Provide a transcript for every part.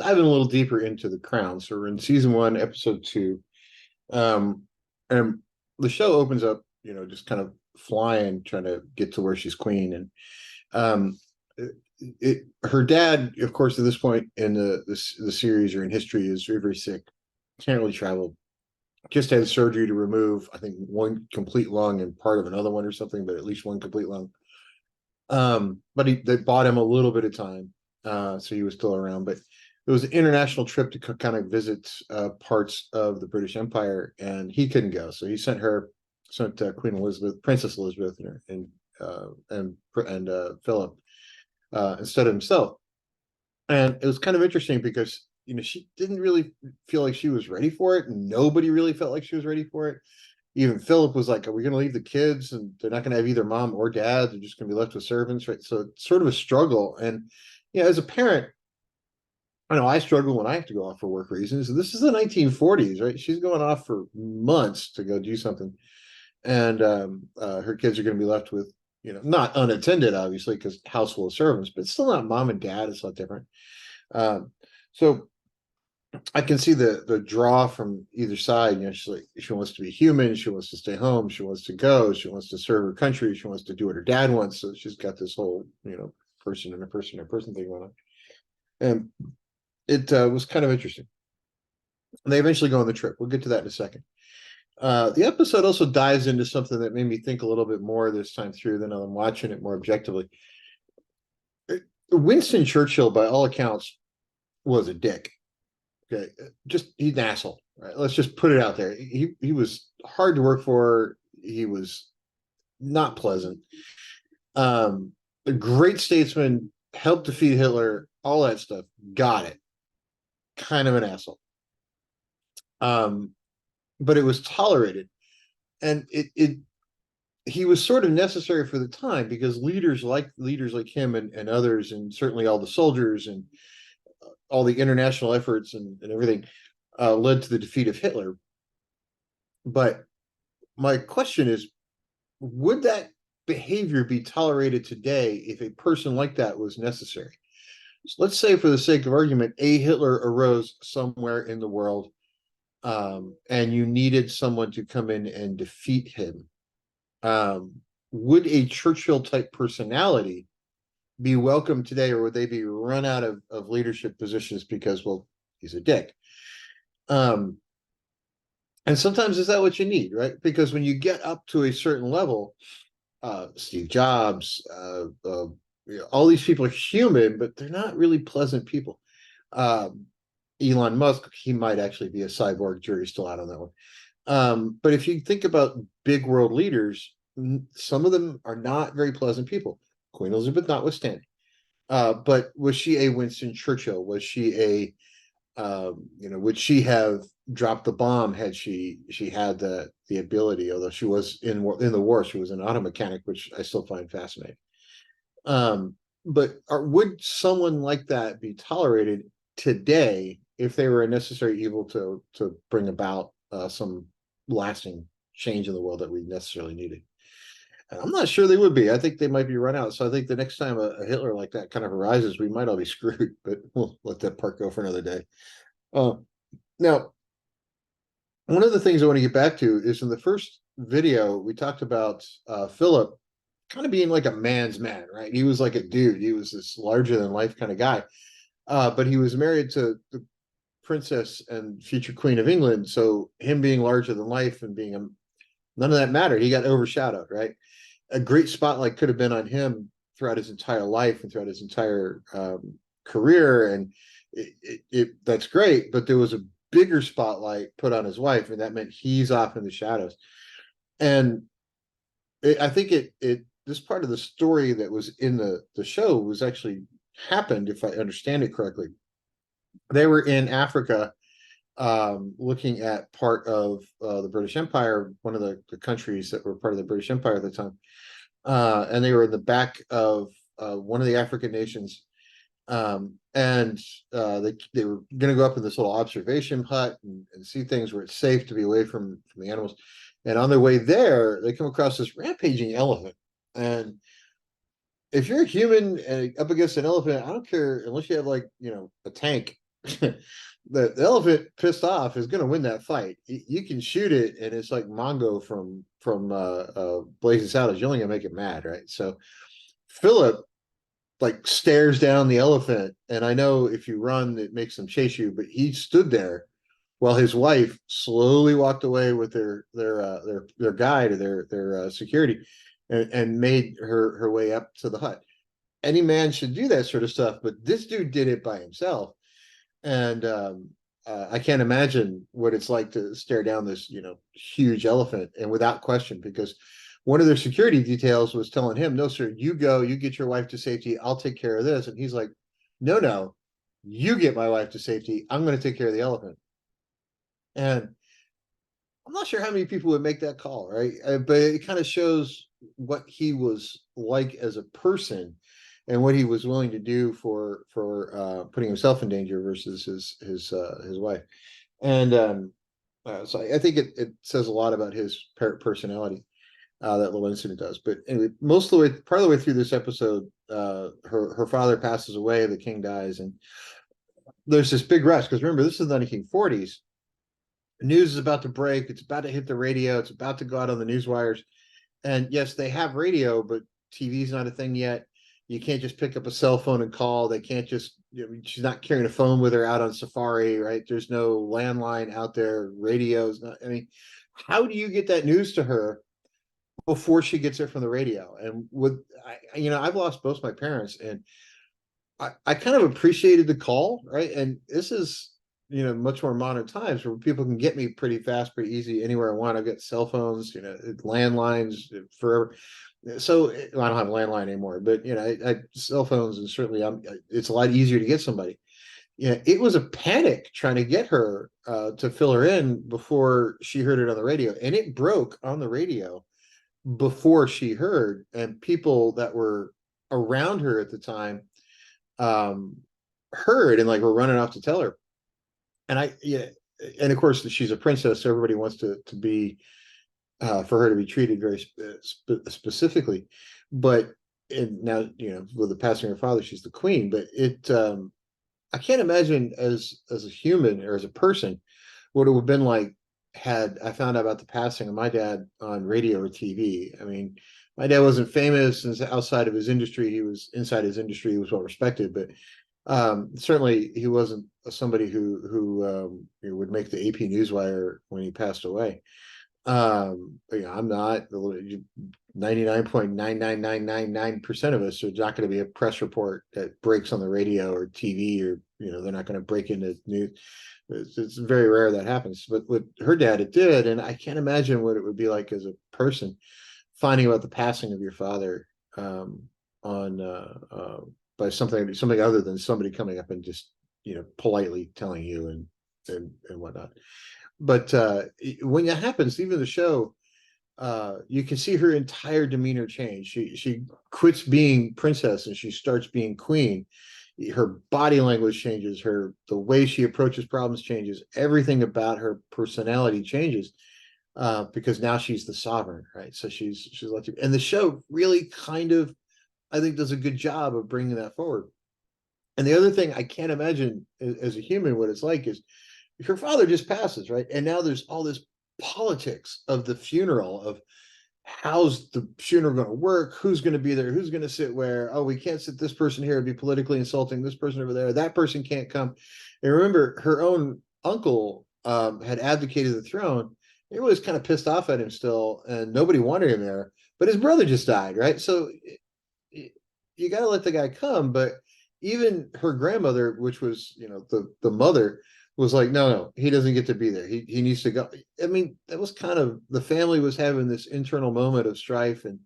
diving a little deeper into the Crown. So we're in season one, episode two, um, and the show opens up, just kind of flying, trying to get to where she's queen, and um, her dad, of course, at this point in the series or in history, is very very sick, can't really travel. Just had surgery to remove, I think, one complete lung and part of another one or something, but at least one complete lung. But they bought him a little bit of time, so he was still around. But it was an international trip to kind of visit parts of the British Empire, and he couldn't go, so he sent Queen Elizabeth, Princess Elizabeth, and Philip instead of himself. And it was kind of interesting because she didn't really feel like she was ready for it, and nobody really felt like she was ready for it. Even Philip was like, "Are we going to leave the kids? And they're not going to have either mom or dad. They're just going to be left with servants, right?" So it's sort of a struggle. And as a parent, I know I struggle when I have to go off for work reasons. This is the 1940s, right? She's going off for months to go do something, and her kids are going to be left with, not unattended, obviously, because house full of servants, but still not mom and dad. It's a lot different. Um, so I can see the draw from either side. She's like, she wants to be human, she wants to stay home, she wants to go, she wants to serve her country, she wants to do what her dad wants. So she's got this whole, person and a person and a person thing going on. And it was kind of interesting. And they eventually go on the trip. We'll get to that in a second. The episode also dives into something that made me think a little bit more this time through than I'm watching it more objectively. Winston Churchill, by all accounts, was a dick. Okay, just he's an asshole. Right? Let's just put it out there. He was hard to work for. He was not pleasant. A great statesman, helped defeat Hitler, all that stuff. Got it. Kind of an asshole. Um, but it was tolerated, and it he was sort of necessary for the time because leaders like him and others, and certainly all the soldiers and all the international efforts and everything led to the defeat of Hitler. But my question is, would that behavior be tolerated today if a person like that was necessary? So let's say, for the sake of argument, a Hitler arose somewhere in the world, and you needed someone to come in and defeat him. Would a Churchill type personality be welcome today, or would they be run out of leadership positions because, well, he's a dick? Um, and sometimes is that what you need, right? Because when you get up to a certain level, Steve Jobs, all these people are human, but they're not really pleasant people. Um, Elon Musk, he might actually be a cyborg. Jury's still out on that one. But if you think about big world leaders, some of them are not very pleasant people. Queen Elizabeth notwithstanding. But was she a Winston Churchill? Was she would she have dropped the bomb had she had the ability? Although she was in the war, she was an auto mechanic, which I still find fascinating. But would someone like that be tolerated today if they were a necessary evil to bring about some lasting change in the world that we necessarily needed? And I'm not sure they would be. I think they might be run out. So I think the next time a Hitler like that kind of arises, we might all be screwed. But we'll let that part go for another day. Uh, Now, one of the things I want to get back to is, in the first video we talked about Philip kind of being like a man's man, right? He was like a dude. He was this larger than life kind of guy. But he was married to the princess and future queen of England. So him being larger than life and being none of that mattered. He got overshadowed, right? A great spotlight could have been on him throughout his entire life and throughout his entire career. And that's great. But there was a bigger spotlight put on his wife, and that meant he's off in the shadows. And I think this part of the story that was in the show was actually happened, if I understand it correctly. They were in Africa, looking at part of the British Empire, one of the countries that were part of the British Empire at the time. And they were in the back of one of the African nations. And they were going to go up in this little observation hut and see things where it's safe to be away from the animals. And on their way there, they come across this rampaging elephant. And if you're a human and up against an elephant, I don't care, unless you have, like, a tank, the elephant pissed off is going to win that fight. You can shoot it, and it's like Mongo from Blazing Saddles. You're only going to make it mad, right? So Philip like stares down the elephant, and I know if you run, it makes them chase you. But he stood there while his wife slowly walked away with their guide or their security, and made her way up to the hut. Any man should do that sort of stuff, but this dude did it by himself. And I can't imagine what it's like to stare down this, huge elephant, and without question, because one of their security details was telling him, "No, sir, you go, you get your wife to safety. I'll take care of this." And he's like, "No, no, you get my wife to safety. I'm going to take care of the elephant." And I'm not sure how many people would make that call, right? But it kind of shows what he was like as a person, and what he was willing to do for putting himself in danger versus his wife. And so I think it says a lot about his personality, that little incident does. But anyway, most of the way, part of the way through this episode, her father passes away, the king dies, and there's this big rush, because remember, this is the 1940s. News is about to break. It's about to hit the radio. It's about to go out on the news wires. And yes, they have radio, but TV's not a thing yet. You can't just pick up a cell phone and call. They can't just, she's not carrying a phone with her out on safari, right? There's no landline out there. Radio's not, I mean, how do you get that news to her before she gets it from the radio? And I've lost both my parents, and I kind of appreciated the call, right? And this is, much more modern times where people can get me pretty fast, pretty easy anywhere I want. I've got cell phones, landlines forever. So I don't have a landline anymore, but I cell phones, and certainly it's a lot easier to get somebody. It was a panic trying to get her to fill her in before she heard it on the radio, and it broke on the radio before she heard, and people that were around her at the time heard, and like were running off to tell her. And and of course she's a princess, so everybody wants to be for her to be treated very specifically. But now, with the passing of her father, she's the queen. But I can't imagine as a human or as a person what it would have been like had I found out about the passing of my dad on radio or TV. I mean, my dad wasn't famous, and outside of his industry. He was inside his industry. He was well respected, but certainly he wasn't somebody who would make the AP Newswire when he passed away. I'm not. 99.99999% of us are not going to be a press report that breaks on the radio or TV, or they're not going to break into news. It's very rare that happens. But with her dad, it did, and I can't imagine what it would be like as a person finding about the passing of your father by something other than somebody coming up and just politely telling you and whatnot. But when that happens, even the show, you can see her entire demeanor change. She quits being princess and she starts being queen. Her body language changes. The way she approaches problems changes. Everything about her personality changes, because now she's the sovereign, right? So she's and the show really kind of, I think, does a good job of bringing that forward. And the other thing I can't imagine as a human what it's like is her father just passes, right? And now there's all this politics of the funeral, of how's the funeral going to work, who's going to be there, who's going to sit where. Oh, we can't sit this person here, it'd be politically insulting. This person over there, that person can't come. And remember, her own uncle had advocated the throne. Everybody was kind of pissed off at him still, and nobody wanted him there. But his brother just died, right? So you got to let the guy come. But even her grandmother, which was the mother, was like, no, he doesn't get to be there. He needs to go. I mean, that was kind of, the family was having this internal moment of strife, and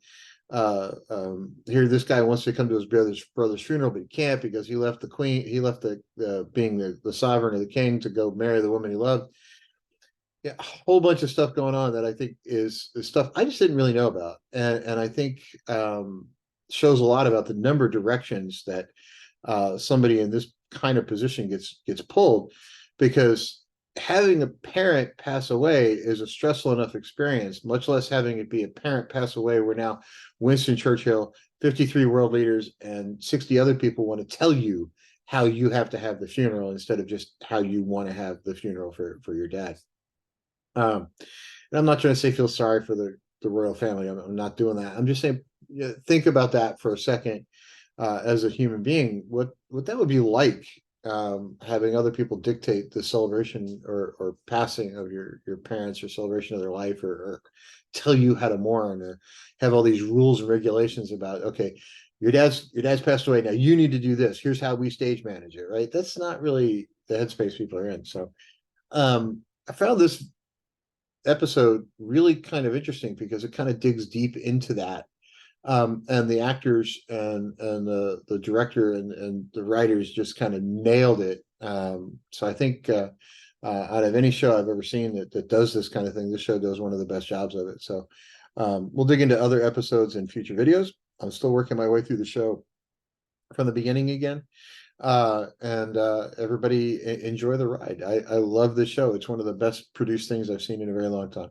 here this guy wants to come to his brother's funeral, but he can't because he left the queen. He left being the sovereign of the king to go marry the woman he loved. Yeah, a whole bunch of stuff going on that I think is stuff I just didn't really know about, and I think shows a lot about the number of directions that somebody in this kind of position gets pulled, because having a parent pass away is a stressful enough experience, much less having it be a parent pass away where now Winston Churchill, 53 world leaders, and 60 other people want to tell you how you have to have the funeral instead of just how you want to have the funeral for your dad. And I'm not trying to say feel sorry for the royal family. I'm not doing that. I'm just saying, think about that for a second. As a human being, what that would be like, having other people dictate the celebration or passing of your parents, or celebration of their life, or tell you how to mourn, or have all these rules and regulations about, okay, your dad's passed away, now you need to do this, here's how we stage manage it, right? That's not really the headspace people are in. So I found this episode really kind of interesting because it kind of digs deep into that. And the actors and the director and the writers just kind of nailed it. So I think out of any show I've ever seen that does this kind of thing, this show does one of the best jobs of it. So we'll dig into other episodes in future videos. I'm still working my way through the show from the beginning again. And everybody enjoy the ride. I love this show. It's one of the best produced things I've seen in a very long time.